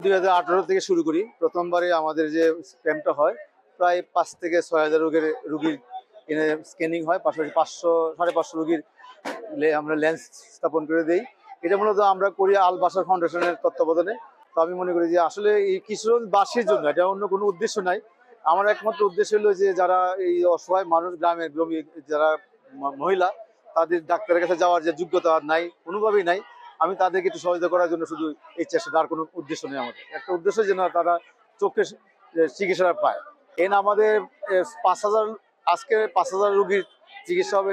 2018 থেকে শুরু করি। প্রথমবারে আমাদের যে ক্যাম্পটা হয় প্রায় 5 থেকে 6,000 রোগীর এনে স্ক্যানিং হয়, পাশাপাশি 500-550 রোগীর আমরা লেন্স স্থাপন করে দিই। এটা মূলত আমরা করি আল বাশার ফাউন্ডেশনের তত্ত্বাবধানে। তো আমি মনে করি যে আসলে এই কিশোরগঞ্জবাসীর জন্য, এটা অন্য কোনো উদ্দেশ্য নাই। আমার একমাত্র উদ্দেশ্য হলো যে যারা এই অসহায় মানুষ, গ্রামের যারা মহিলা, তাদের ডাক্তারের কাছে যাওয়ার যে যোগ্যতা নাই, কোনোভাবেই নাই, আমি তাদেরকে একটু সহযোগিতা করার জন্য শুধু এই চেষ্টাটা, আর কোনো উদ্দেশ্য নেই। আমাদের একটা উদ্দেশ্য যেন তারা চোখের চিকিৎসা পায়। আমাদের 5,000, আজকে 5,000 রোগীর চিকিৎসা হবে,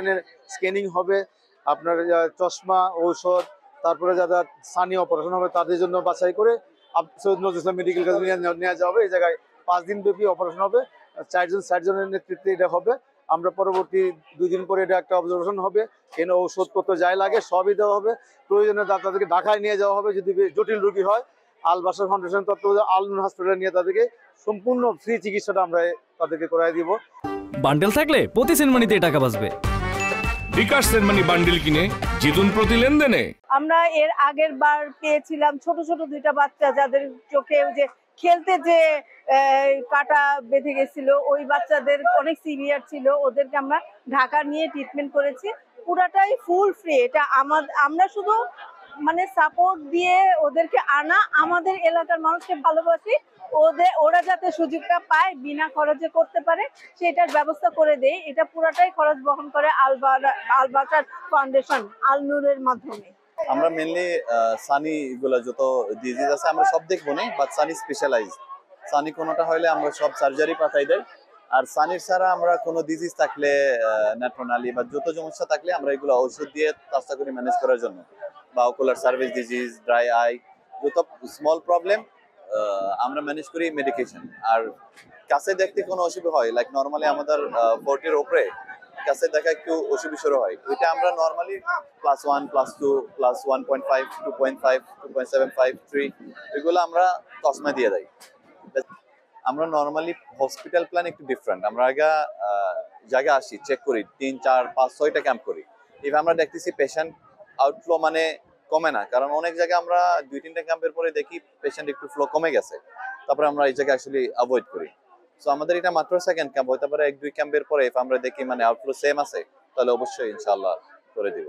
স্ক্যানিং হবে, আপনার চশমা, ঔষধ, তারপরে যারা স্থানীয় অপারেশন হবে তাদের জন্য বাছাই করে সৈয়দ নজরুল ইসলাম মেডিকেল কলেজে নিয়ে যাওয়া হবে। এই জায়গায় 5 দিন ব্যাপী অপারেশন হবে, 4জন সার্জনের নেতৃত্বে এটা হবে। আমরা পরবর্তী 2 দিন পরে এটা একটা অবজারভেশন হবে, এনে ঔষধপত্র যাই লাগে সবই দেওয়া হবে। প্রয়োজনে তাদেরকে ঢাকায় নিয়ে যাওয়া হবে, যদি জটিল রোগী হয় আল বাশার ফাউন্ডেশন তত্ত্বাবধানে আল নুর হাসপাতালে নিয়ে তাদেরকে সম্পূর্ণ ফ্রি চিকিৎসাটা আমরা তাদেরকে করাই দিব। বান্ডেল থাকলে প্রতি সেনমানিতে টাকা বাঁচবে। বিকাশ সেনমানি বান্ডেল কিনে জিতুন প্রতি লেনদেনে। আমরা এর আগের বার পেয়েছিলাম ছোট ছোট 2টা বাচ্চা, যাদের চোখে যে খেলতে যে কাটা বেঁধে গেছিল, ওই বাচ্চাদের অনেক সিভিয়ার ছিল, ওদেরকে আমরা ঢাকা নিয়ে ট্রিটমেন্ট করেছি। পুরাটাই ফুল ফ্রি। এটা আমরা শুধু মানে সাপোর্ট দিয়ে ওদেরকে আনা, আমাদের এলাকার মানুষকে ভালোবাসি, ওরা যাতে সুযোগটা পায়, বিনা খরচে করতে পারে সেটার ব্যবস্থা করে দেই। এটা পুরাটাই খরচ বহন করে আল বাশার ফাউন্ডেশন আল নূরের মাধ্যমে। আমরা মেনলি সানি গুলো যত ডিজিজ আছে আমরা সব দেখবো না, বাট সানি স্পেশালাইজ। সানি কোনোটা হইলে আমরা সব সার্জারি পাঠাই দেয়। আর সানির ছাড়া আমরা কোনো ডিজিজ থাকলে, ন্যাট্রোনালি বা যত সমস্যা থাকলে আমরা এগুলো ঔষধ দিয়ে চেষ্টা করি ম্যানেজ করার জন্য। বা ocular service disease, dry eye, যত স্মল প্রবলেম আমরা ম্যানেজ করি মেডিকেশন। আর কাছে দেখতে কোনো অসুবিধা হয়, লাইক নর্মালি আমাদের 40-এর উপরে কাছে দেখা একটু অসুবিধা শুরু হয়, এটা আমরা নর্মালি +1, +2, +1.5, 2.5, 2.75, 3 এগুলো আমরা চশমা দিয়ে দেয়। আমরা নর্মালি হসপিটাল প্ল্যান একটু ডিফারেন্ট। আমরা আগে জায়গা আসি, চেক করি, 3, 4, 5, 6টা ক্যাম্প করি। এবার আমরা দেখতেছি পেশেন্ট আউটফ্লো মানে কমে না, কারণ অনেক জায়গায় আমরা 2-3টা ক্যাম্পের পরে দেখি পেশেন্ট একটু ফ্লো কমে গেছে, তারপরে আমরা এই জায়গায় আসলে অ্যাভয়েড করি। সো আমাদের এটা মাত্র সেকেন্ড ক্যাম্প, হতে পারে 1-2 ক্যাম্পের পরে আমরা দেখি মানে আউটফ্লো সেম আছে, তাহলে অবশ্যই ইনশাআল্লাহ করে দিব।